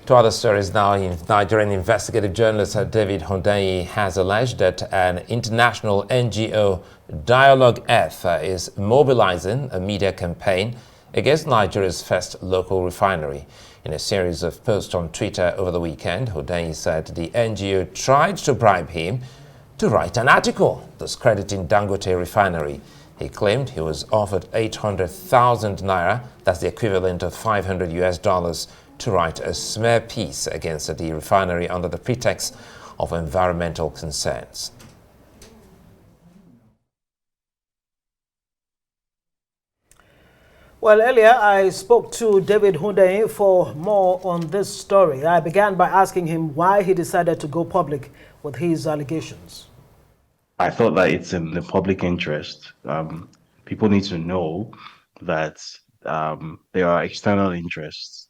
To other stories now, Nigerian investigative journalist David Hundeyin has alleged that an international NGO, Dialogue Earth, is mobilizing a media campaign against Nigeria's first local refinery. In a series of posts on Twitter over the weekend, Hundeyin said the NGO tried to bribe him to write an article discrediting Dangote Refinery. He claimed he was offered 800,000 naira, that's the equivalent of 500 US dollars, to write a smear piece against the refinery under the pretext of environmental concerns. Well, earlier I spoke to David Hundeyin for more on this story. I began by asking him why he decided to go public with his allegations. I thought that it's in the public interest. People need to know that there are external interests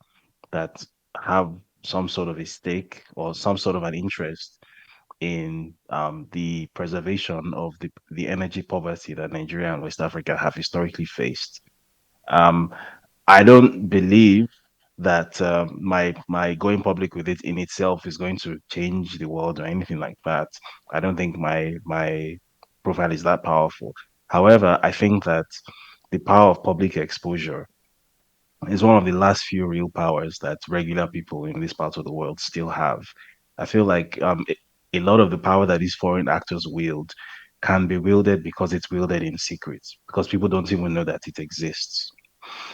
that have some sort of a stake or some sort of an interest in the preservation of the energy poverty that Nigeria and West Africa have historically faced. Um, I don't believe that my going public with it in itself is going to change the world or anything like that. I don't think my profile is that powerful. However, I think that the power of public exposure is one of the last few real powers that regular people in this part of the world still have. I feel like a lot of the power that these foreign actors wield can be wielded because it's wielded in secret, because people don't even know that it exists.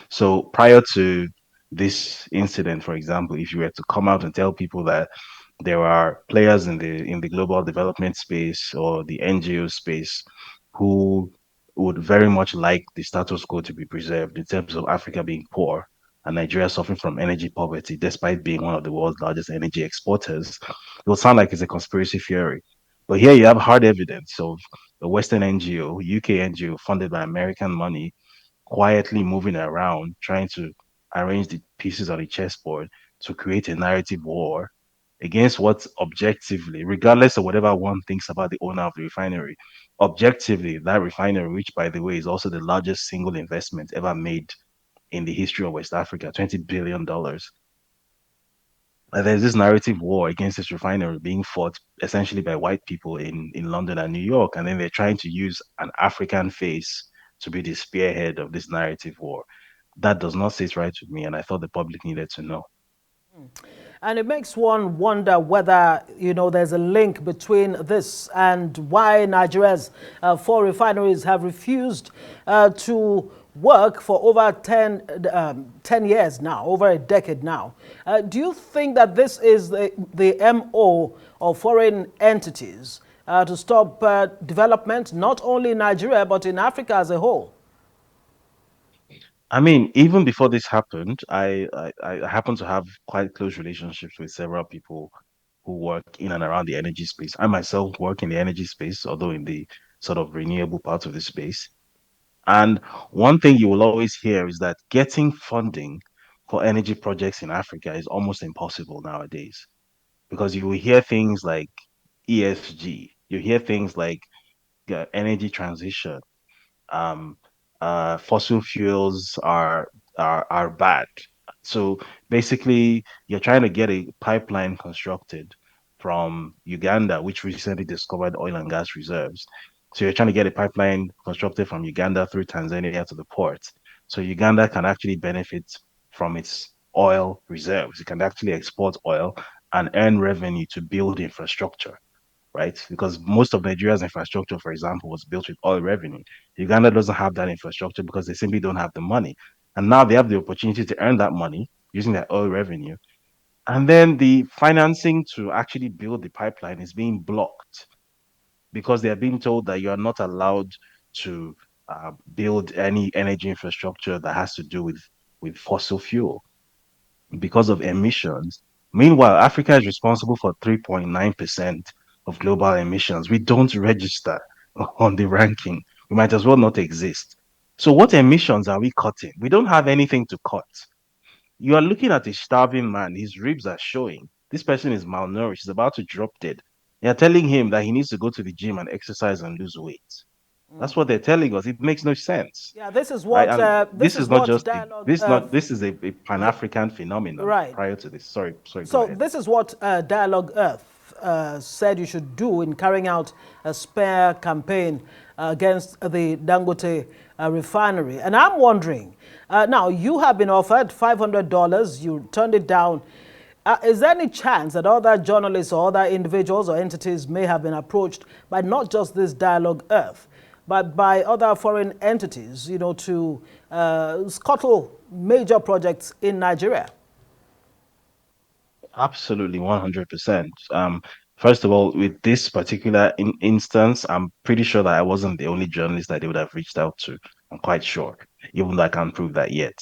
So prior to this incident, for example, if you were to come out and tell people that there are players in the global development space or the NGO space who would very much like the status quo to be preserved in terms of Africa being poor and Nigeria suffering from energy poverty, despite being one of the world's largest energy exporters, it will sound like it's a conspiracy theory. But here you have hard evidence of a Western NGO, UK NGO funded by American money quietly moving around, trying to arrange the pieces on the chessboard to create a narrative war against what objectively, regardless of whatever one thinks about the owner of the refinery, objectively, that refinery, which by the way is also the largest single investment ever made in the history of West Africa, $20 billion. And there's this narrative war against this refinery being fought essentially by white people in London and New York. And then they're trying to use an African face to be the spearhead of this narrative war. That does not sit right with me. And I thought the public needed to know. And it makes one wonder whether, there's a link between this and why Nigeria's 4 refineries have refused to work for over 10 years now, over a decade now. Do you think that this is the MO of foreign entities to stop development, not only in Nigeria, but in Africa as a whole? I mean, even before this happened, I happen to have quite close relationships with several people who work in and around the energy space. I myself work in the energy space, although in the sort of renewable part of the space. And one thing you will always hear is that getting funding for energy projects in Africa is almost impossible nowadays because you will hear things like ESG, you hear things like energy transition, um, fossil fuels are bad. So basically, you're trying to get a pipeline constructed from Uganda, which recently discovered oil and gas reserves. So you're trying to get a pipeline constructed from Uganda through Tanzania to the port. So Uganda can actually benefit from its oil reserves. It can actually export oil and earn revenue to build infrastructure, right? Because most of Nigeria's infrastructure, for example, was built with oil revenue. Uganda doesn't have that infrastructure because they simply don't have the money. And now they have the opportunity to earn that money using that oil revenue. And then the financing to actually build the pipeline is being blocked because they are being told that you are not allowed to build any energy infrastructure that has to do with fossil fuel because of emissions. Meanwhile, Africa is responsible for 3.9% of global emissions. We don't register on the ranking. We might as well not exist. So, what emissions are we cutting? We don't have anything to cut. You are looking at a starving man, his ribs are showing. This person is malnourished, he's about to drop dead. You're telling him that he needs to go to the gym and exercise and lose weight. That's what they're telling us. It makes no sense, Yeah, this is right? what And this this is is not what just dialogue. this is a Yeah, Pan-African phenomenon right. prior to this. Sorry, go So ahead. this is what Dialogue Earth said you should do in carrying out a spare campaign against the Dangote refinery. And I'm wondering, now you have been offered $500, you turned it down. Is there any chance that other journalists or other individuals or entities may have been approached by not just this Dialogue Earth, but by other foreign entities, to scuttle major projects in Nigeria? Absolutely, 100%. First of all, with this particular instance, I'm pretty sure that I wasn't the only journalist that they would have reached out to. I'm quite sure, even though I can't prove that yet.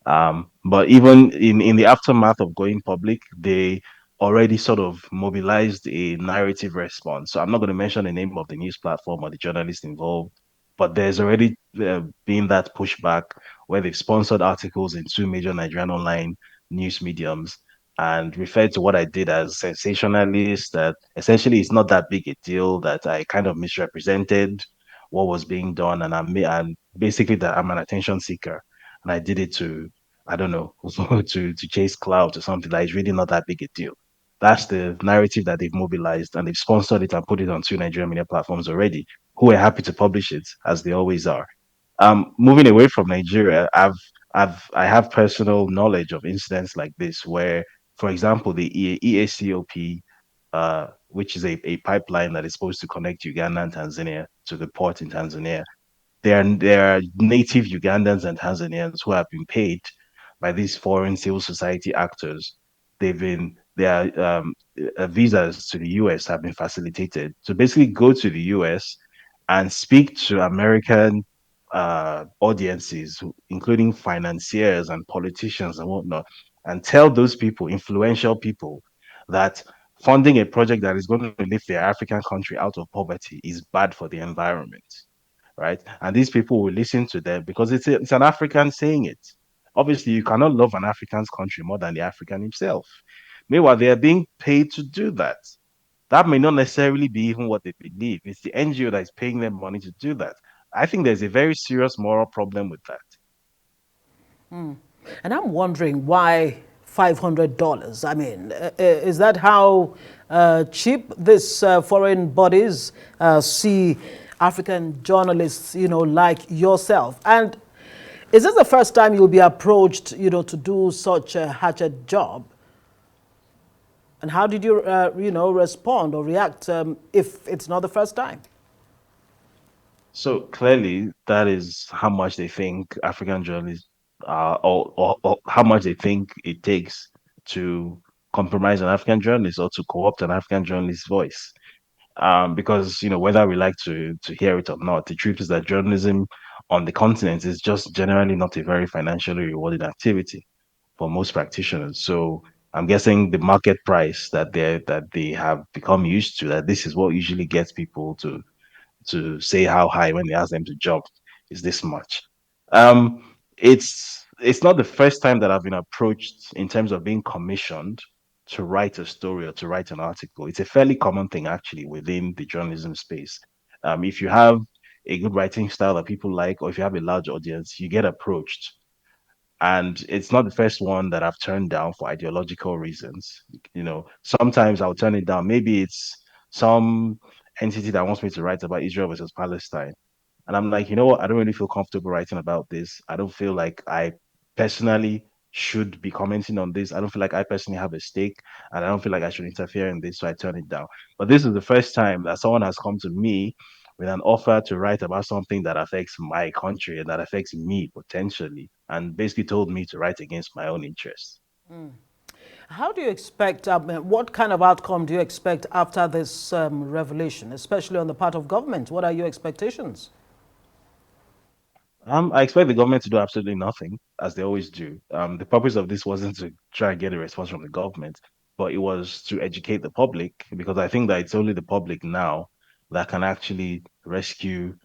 But even in the aftermath of going public, they already sort of mobilized a narrative response. So I'm not going to mention the name of the news platform or the journalist involved, but there's already been that pushback where they've sponsored articles in two major Nigerian online news mediums and referred to what I did as sensationalist, that essentially it's not that big a deal, that I kind of misrepresented what was being done, and basically that I'm an attention seeker, and I did it to, I don't know, to chase clout or something. That is really not that big a deal. That's the narrative that they've mobilized, and they've sponsored it and put it on two Nigerian media platforms already, who are happy to publish it as they always are. Moving away from Nigeria, I have personal knowledge of incidents like this where, for example, the EACOP, which is a pipeline that is supposed to connect Uganda and Tanzania to the port in Tanzania. There are native Ugandans and Tanzanians who have been paid by these foreign civil society actors. Their visas to the US have been facilitated to basically go to the US and speak to American audiences, including financiers and politicians and whatnot, and tell those people, influential people, that funding a project that is going to lift their African country out of poverty is bad for the environment, right? And these people will listen to them because it's an African saying it. Obviously, you cannot love an African's country more than the African himself. Meanwhile, they are being paid to do that. That may not necessarily be even what they believe. It's the NGO that is paying them money to do that. I think there's a very serious moral problem with that. And I'm wondering why $500? I mean, is that how cheap these foreign bodies see African journalists, like yourself? And is this the first time you'll be approached, to do such a hatchet job? And how did you, respond or react if it's not the first time? So clearly, that is how much they think African journalists or how much they think it takes to compromise an African journalist or to co-opt an African journalist's voice. Because whether we like to hear it or not, the truth is that journalism on the continent is just generally not a very financially rewarding activity for most practitioners. So I'm guessing the market price that they have become used to, that this is what usually gets people to say how high when they ask them to jump is this much. It's not the first time that I've been approached in terms of being commissioned to write a story or to write an article. It's a fairly common thing actually within the journalism space. If you have a good writing style that people like, or if you have a large audience, you get approached. And it's not the first one that I've turned down for ideological reasons. Sometimes I'll turn it down. Maybe it's some entity that wants me to write about Israel versus Palestine. And I'm like, you know what? I don't really feel comfortable writing about this. I don't feel like I personally should be commenting on this. I don't feel like I personally have a stake, and I don't feel like I should interfere in this. So I turn it down. But this is the first time that someone has come to me with an offer to write about something that affects my country and that affects me potentially, and basically told me to write against my own interests. How do you expect, what kind of outcome do you expect after this revelation, especially on the part of government? What are your expectations? I expect the government to do absolutely nothing, as they always do. The purpose of this wasn't to try and get a response from the government, but it was to educate the public, because I think that it's only the public now that can actually rescue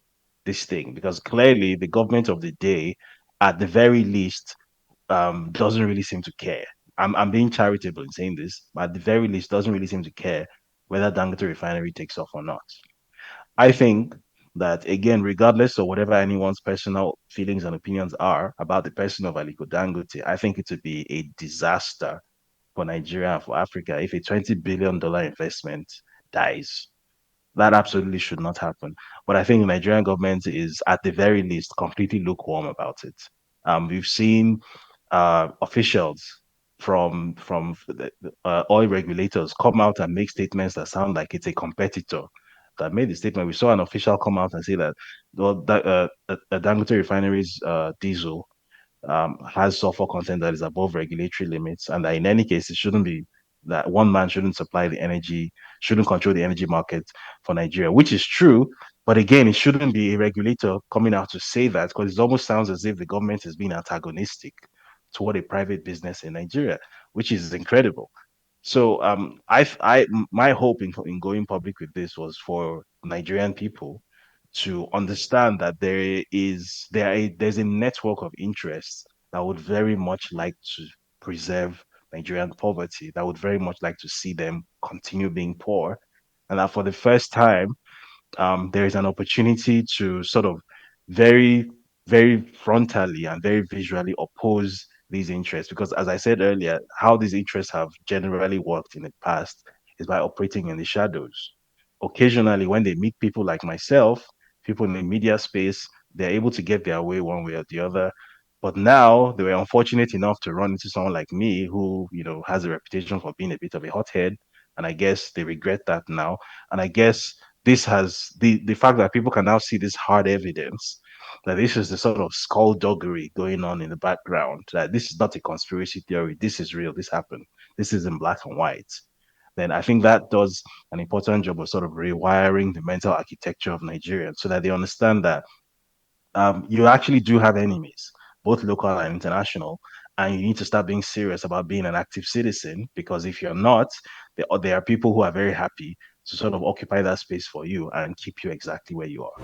this thing. Because clearly, the government of the day, at the very least, doesn't really seem to care. I'm being charitable in saying this, but at the very least, doesn't really seem to care whether Dangote Refinery takes off or not. I think that, again, regardless of whatever anyone's personal feelings and opinions are about the person of Aliko Dangote, I think it would be a disaster for Nigeria and for Africa if a $20 billion investment dies. That absolutely should not happen. But I think the Nigerian government is, at the very least, completely lukewarm about it. We've seen officials from the oil regulators come out and make statements that sound like it's a competitor that made the statement. We saw an official come out and say that, well, that Dangote Refinery's diesel has sulfur content that is above regulatory limits, and that in any case, it shouldn't be that one man shouldn't supply the energy, shouldn't control the energy market for Nigeria, which is true. But again, it shouldn't be a regulator coming out to say that, because it almost sounds as if the government is being antagonistic toward a private business in Nigeria, which is incredible. So my hope in going public with this was for Nigerian people to understand that there's a network of interests that would very much like to preserve Nigerian poverty, that would very much like to see them continue being poor, and that for the first time there is an opportunity to sort of very, very frontally and very visually oppose these interests. Because, as I said earlier, how these interests have generally worked in the past is by operating in the shadows. Occasionally, when they meet people like myself, people in the media space, they're able to get their way one way or the other. But now they were unfortunate enough to run into someone like me who, has a reputation for being a bit of a hothead. And I guess they regret that now. And I guess this has the fact that people can now see this hard evidence that this is the sort of skullduggery going on in the background, that this is not a conspiracy theory, this is real, this happened, this is in black and white. Then I think that does an important job of sort of rewiring the mental architecture of Nigerians so that they understand that you actually do have enemies, both local and international, and you need to start being serious about being an active citizen, because if you're not, there are people who are very happy to sort of occupy that space for you and keep you exactly where you are.